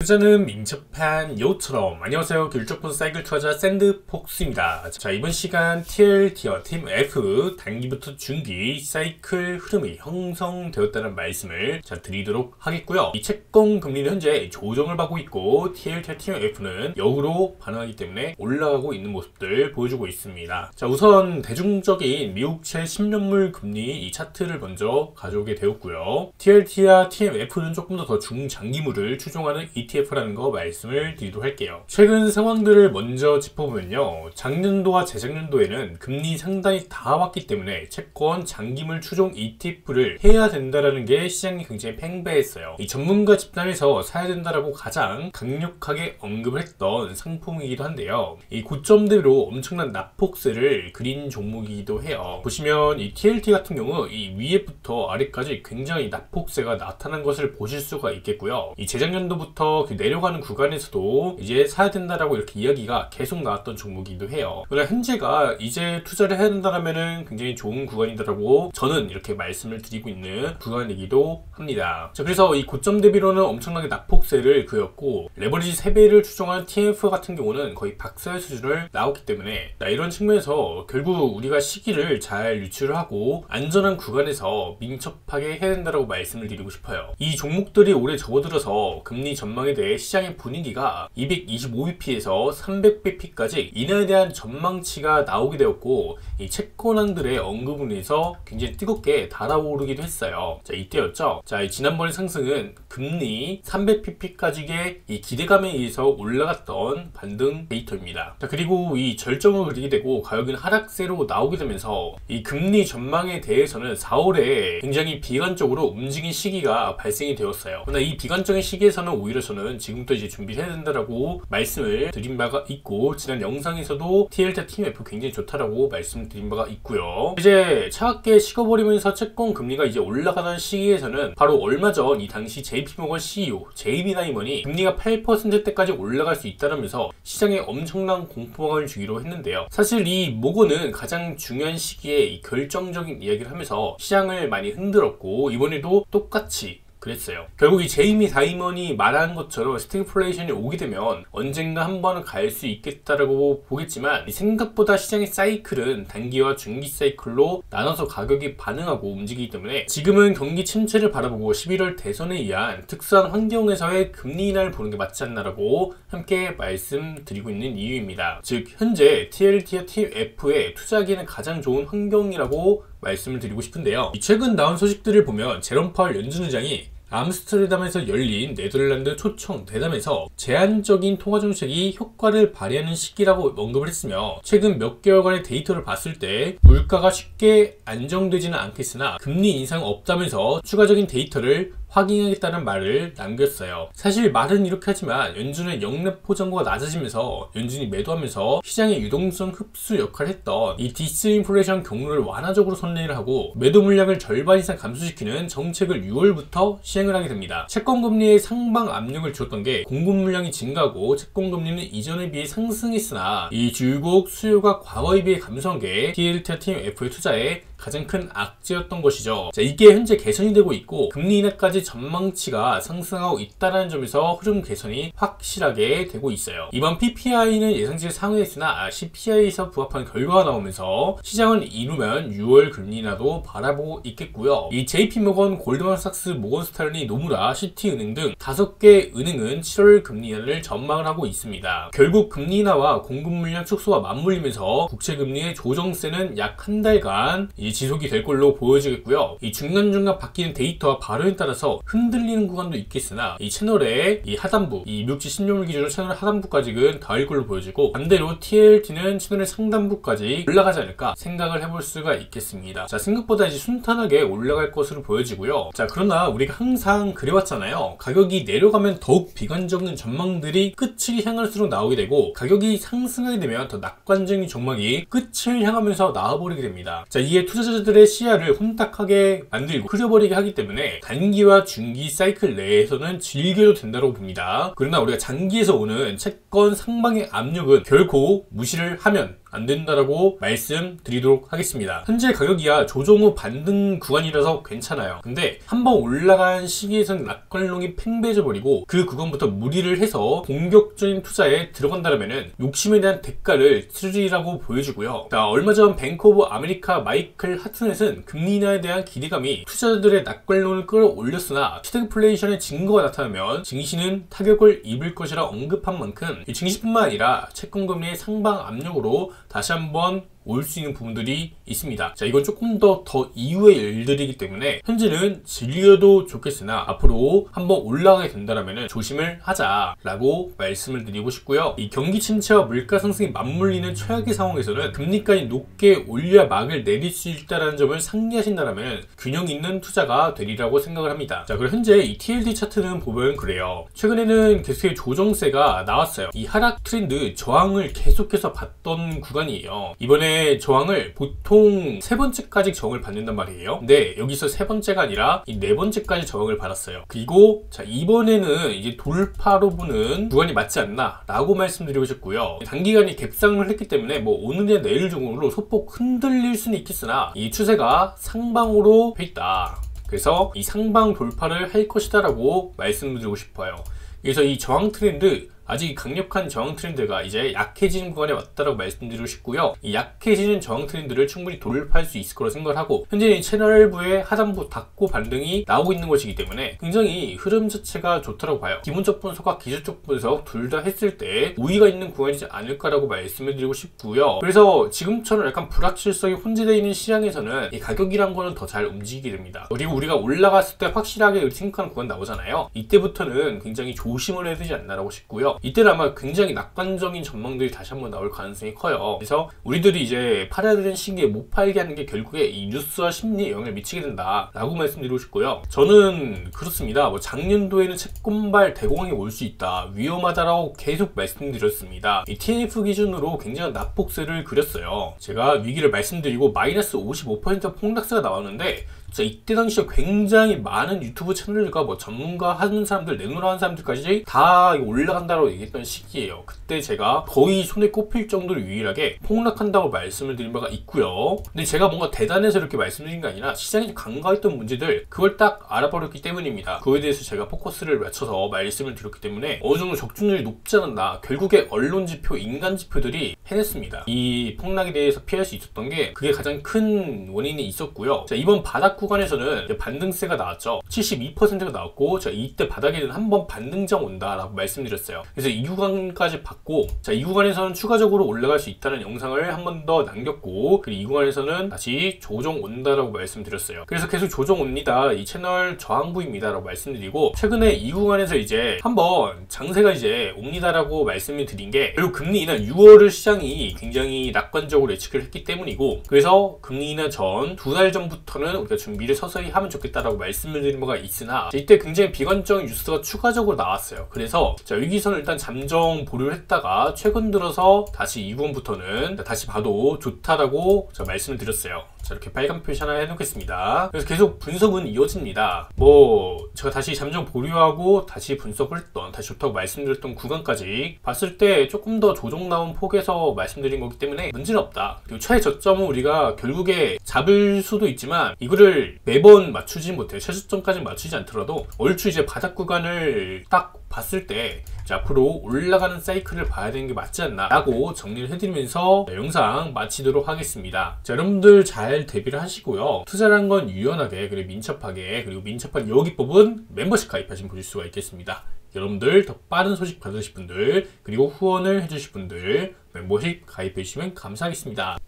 투자는 민첩한 여우처럼. 안녕하세요, 길쭉분 사이클 투자자 샌드폭스입니다. 자, 이번 시간 TLT와 팀 F 단기부터 중기 사이클 흐름이 형성되었다는 말씀을 드리도록 하겠고요. 이 채권 금리는 현재 조정을 받고 있고 TLT와 팀 F는 역으로 반응하기 때문에 올라가고 있는 모습들 보여주고 있습니다. 자, 우선 대중적인 미국채 10년물 금리 이 차트를 먼저 가져오게 되었고요. TLT와 TMF는 조금 더 중장기물을 추종하는 ETF라는 거 말씀을 드리도록 할게요. 최근 상황들을 먼저 짚어보면요, 작년도와 재작년도에는 금리 상단이 다 왔기 때문에 채권 장기물 추종 ETF를 해야 된다라는 게 시장이 굉장히 팽배했어요. 이 전문가 집단에서 사야 된다라고 가장 강력하게 언급을 했던 상품이기도 한데요, 이 고점대로 엄청난 낙폭세를 그린 종목이기도 해요. 보시면 이 TLT 같은 경우 이 위에부터 아래까지 굉장히 낙폭세가 나타난 것을 보실 수가 있겠고요. 이 재작년도부터 내려가는 구간에서도 이제 사야 된다라고 이렇게 이야기가 계속 나왔던 종목이기도 해요. 그러나 현재가 이제 투자를 해야 된다라면은 굉장히 좋은 구간이다라고 저는 이렇게 말씀을 드리고 있는 구간이기도 합니다. 자, 그래서 이 고점 대비로는 엄청나게 낙폭세를 그렸고 레버리지 3배를 추종한 TF 같은 경우는 거의 박살 수준을 나왔기 때문에, 자, 이런 측면에서 결국 우리가 시기를 잘 유출을 하고 안전한 구간에서 민첩하게 해야 된다라고 말씀을 드리고 싶어요. 이 종목들이 올해 접어들어서 금리 전망에 대해 시장의 분위기가 225bp에서 300bp까지 인하에 대한 전망치가 나오게 되었고, 이 채권왕들의 언급을 위해서 굉장히 뜨겁게 달아오르기도 했어요. 자, 이때였죠. 자, 이 지난번의 상승은 금리 300bp까지의 이 기대감에 의해서 올라갔던 반등 데이터입니다. 자, 그리고 이 절정을 그리게 되고 가격은 하락세로 나오게 되면서 이 금리 전망에 대해서는 4월에 굉장히 비관적으로 움직인 시기가 발생이 되었어요. 그러나 이 비관적인 시기에서는 오히려 저는 지금부터 이제 준비를 해야 된다라고 말씀을 드린 바가 있고, 지난 영상에서도 TLT TMF 굉장히 좋다라고 말씀드린 바가 있고요. 이제 차갑게 식어버리면서 채권 금리가 이제 올라가던 시기에서는 바로 얼마 전 이 당시 JP모건 CEO JB 다이먼이 금리가 8%대까지 올라갈 수 있다면서 시장에 엄청난 공포감을 주기로 했는데요. 사실 이 모건은 가장 중요한 시기에 이 결정적인 이야기를 하면서 시장을 많이 흔들었고 이번에도 똑같이 그랬어요. 결국 이 제이미 다이먼이 말한 것처럼 스태그플레이션이 오게 되면 언젠가 한 번은 갈 수 있겠다라고 보겠지만, 생각보다 시장의 사이클은 단기와 중기 사이클로 나눠서 가격이 반응하고 움직이기 때문에 지금은 경기 침체를 바라보고 11월 대선에 의한 특수한 환경에서의 금리 인하를 보는 게 맞지 않나라고 함께 말씀드리고 있는 이유입니다. 즉 현재 TLT와 TF에 투자하기에는 가장 좋은 환경이라고 말씀을 드리고 싶은데요. 최근 나온 소식들을 보면 제롬 파월 연준 의장이 암스테르담에서 열린 네덜란드 초청 대담에서 제한적인 통화 정책이 효과를 발휘하는 시기라고 언급을 했으며, 최근 몇 개월간의 데이터를 봤을 때 물가가 쉽게 안정되지는 않겠으나 금리 인상 없다면서 추가적인 데이터를 확인하겠다는 말을 남겼어요. 사실 말은 이렇게 하지만 연준의 역레포 정보가 낮아지면서 연준이 매도하면서 시장의 유동성 흡수 역할을 했던 이 디스인플레이션 경로를 완화적으로 선례를 하고 매도 물량을 절반 이상 감소시키는 정책을 6월부터 시행을 하게 됩니다. 채권금리의 상방 압력을 주었던 게 공급 물량이 증가하고 채권금리는 이전에 비해 상승했으나 이 줄곡 수요가 과거에 비해 감소한 게 TLT와 TMF의 투자에 가장 큰 악재였던 것이죠. 자, 이게 현재 개선이 되고 있고 금리 인하까지 전망치가 상승하고 있다는 점에서 흐름 개선이 확실하게 되고 있어요. 이번 PPI는 예상치를 상회했으나 CPI에서 부합하는 결과가 나오면서 시장은 이루면 6월 금리 인하도 바라보고 있겠고요. 이 JP모건, 골드만삭스, 모건스탄리, 노무라, 시티은행 등 5개 은행은 7월 금리 인하를 전망을 하고 있습니다. 결국 금리 인하와 공급 물량 축소와 맞물리면서 국채금리의 조정세는 약 한 달간 지속이 될 걸로 보여지겠고요. 이 중간중간 바뀌는 데이터와 발언에 따라서 흔들리는 구간도 있겠으나 이 채널의 이 하단부, 이 미국지 10년물 기준으로 채널 하단부까지는 닿을 걸로 보여지고, 반대로 TLT는 채널의 상단부까지 올라가지 않을까 생각을 해볼 수가 있겠습니다. 자, 생각보다 이제 순탄하게 올라갈 것으로 보여지고요. 자, 그러나 우리가 항상 그래왔잖아요. 가격이 내려가면 더욱 비관적인 전망들이 끝을 향할수록 나오게 되고, 가격이 상승하게 되면 더 낙관적인 전망이 끝을 향하면서 나와버리게 됩니다. 자, 이게 투자자들의 시야를 혼탁하게 만들고 흐려버리게 하기 때문에 단기와 하루와 중기 사이클 내에서는 즐겨도 된다고 봅니다. 그러나 우리가 장기에서 오는 채권 상방의 압력은 결코 무시를 하면 안 된다라고 말씀드리도록 하겠습니다. 현재 가격이야 조정 후 반등 구간이라서 괜찮아요. 근데 한번 올라간 시기에선 낙관론이 팽배해져 버리고 그 구간부터 무리를 해서 공격적인 투자에 들어간다면은 욕심에 대한 대가를 치르리라고 보여주고요. 자, 얼마 전 뱅크 오브 아메리카 마이클 하트넷은 금리 인하에 대한 기대감이 투자자들의 낙관론을 끌어올렸으나 스태그플레이션의 증거가 나타나면 증시는 타격을 입을 것이라 언급한 만큼 증시뿐만 아니라 채권금리의 상방 압력으로 다시 한번 올 수 있는 부분들이 있습니다. 자, 이건 조금 더 이후의 일들이기 때문에 현재는 즐겨도 좋겠으나 앞으로 한번 올라가게 된다면 조심을 하자라고 말씀을 드리고 싶고요. 이 경기 침체와 물가 상승이 맞물리는 최악의 상황에서는 금리까지 높게 올려야 막을 내릴 수 있다는 점을 상기하신다면 균형 있는 투자가 되리라고 생각을 합니다. 자, 그리고 현재 이 TLD 차트는 보면 그래요. 최근에는 계속해서 조정세가 나왔어요. 이 하락 트렌드 저항을 계속해서 봤던 구간이에요. 이번에 저항을 보통 세 번째까지 저항을 받는단 말이에요. 근데 여기서 세 번째가 아니라 이 네 번째까지 저항을 받았어요. 그리고 자, 이번에는 이제 돌파로 보는 구간이 맞지 않나 라고 말씀드리고 싶고요. 단기간에 갭상을 했기 때문에 뭐 오늘이나 내일 중으로 소폭 흔들릴 수는 있겠으나 이 추세가 상방으로 돼 있다. 그래서 이 상방 돌파를 할 것이다 라고 말씀드리고 싶어요. 그래서 이 저항 트렌드, 아직 강력한 저항 트렌드가 이제 약해지는 구간에 왔다라고 말씀드리고 싶고요. 이 약해지는 저항 트렌드를 충분히 돌파할 수 있을 거라고 생각을 하고, 현재는 채널부의 하단부 닫고 반등이 나오고 있는 것이기 때문에 굉장히 흐름 자체가 좋다고 봐요. 기본적 분석과 기술적 분석 둘 다 했을 때 우위가 있는 구간이지 않을까라고 말씀을 드리고 싶고요. 그래서 지금처럼 약간 불확실성이 혼재되어 있는 시장에서는 이 가격이란 거는 더 잘 움직이게 됩니다. 그리고 우리가 올라갔을 때 확실하게 생각하는 구간 나오잖아요. 이때부터는 굉장히 조심을 해야 되지 않나라고 싶고요. 이때는 아마 굉장히 낙관적인 전망들이 다시 한번 나올 가능성이 커요. 그래서 우리들이 이제 팔아야 되는 시기에 못 팔게 하는 게 결국에 이 뉴스와 심리에 영향을 미치게 된다 라고 말씀드리고 싶고요. 저는 그렇습니다. 뭐 작년도에는 채권발 대공황이 올 수 있다, 위험하다라고 계속 말씀드렸습니다. 이 TNF 기준으로 굉장한 낙폭세를 그렸어요. 제가 위기를 말씀드리고 마이너스 55% 폭락세가 나왔는데, 자, 이때 당시에 굉장히 많은 유튜브 채널과 뭐 전문가 하는 사람들, 내노라 하는 사람들까지 다 올라간다고 얘기했던 시기예요. 그때 제가 거의 손에 꼽힐 정도로 유일하게 폭락한다고 말씀을 드린 바가 있고요. 근데 제가 뭔가 대단해서 이렇게 말씀드린 게 아니라 시장에 간과했던 문제들, 그걸 딱 알아버렸기 때문입니다. 그거에 대해서 제가 포커스를 맞춰서 말씀을 드렸기 때문에 어느 정도 적중률이 높지 않았나, 결국에 언론 지표, 인간 지표들이 해냈습니다. 이 폭락에 대해서 피할 수 있었던 게 그게 가장 큰 원인이 있었고요. 자, 이번 바닥 구간에서는 반등세가 나왔죠. 72%가 나왔고, 자, 이때 바닥에는 한번 반등장 온다라고 말씀드렸어요. 그래서 이 구간까지 받고, 자, 이 구간에서는 추가적으로 올라갈 수 있다는 영상을 한 번 더 남겼고, 그리고 이 구간에서는 다시 조정 온다라고 말씀드렸어요. 그래서 계속 조정 옵니다, 이 채널 저항부입니다 라고 말씀드리고, 최근에 이 구간에서 이제 한번 장세가 이제 옵니다라고 말씀을 드린 게, 결국 금리 인하 6월을 시장이 굉장히 낙관적으로 예측을 했기 때문이고, 그래서 금리 인하 전 두 달 전부터는 우리가 준비를 서서히 하면 좋겠다라고 말씀을 드린 바가 있으나, 이때 굉장히 비관적인 뉴스가 추가적으로 나왔어요. 그래서 자, 여기서는 일단 잠정 보류를 했다가 최근 들어서 다시 이 부분부터는 다시 봐도 좋다라고 말씀을 드렸어요. 자, 이렇게 빨간 표시 하나 해놓겠습니다. 그래서 계속 분석은 이어집니다. 뭐 제가 다시 잠정 보류하고 다시 분석을 했던, 다시 좋다고 말씀드렸던 구간까지 봤을 때 조금 더 조정 나온 폭에서 말씀드린 거기 때문에 문제는 없다. 그리고 최저점은 우리가 결국에 잡을 수도 있지만 이거를 매번 맞추지 못해요. 최저점까지 맞추지 않더라도 얼추 이제 바닥 구간을 딱 봤을 때 앞으로 올라가는 사이클을 봐야 되는 게 맞지 않나 라고 정리를 해드리면서 영상 마치도록 하겠습니다. 자, 여러분들 잘 대비를 하시고요. 투자라는 건 유연하게, 그리고 민첩하게, 그리고 민첩한 여기법은 멤버십 가입하시면 보실 수가 있겠습니다. 여러분들 더 빠른 소식 받으실 분들, 그리고 후원을 해주실 분들 멤버십 가입해 주시면 감사하겠습니다.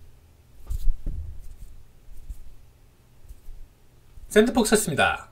샌드폭스였습니다.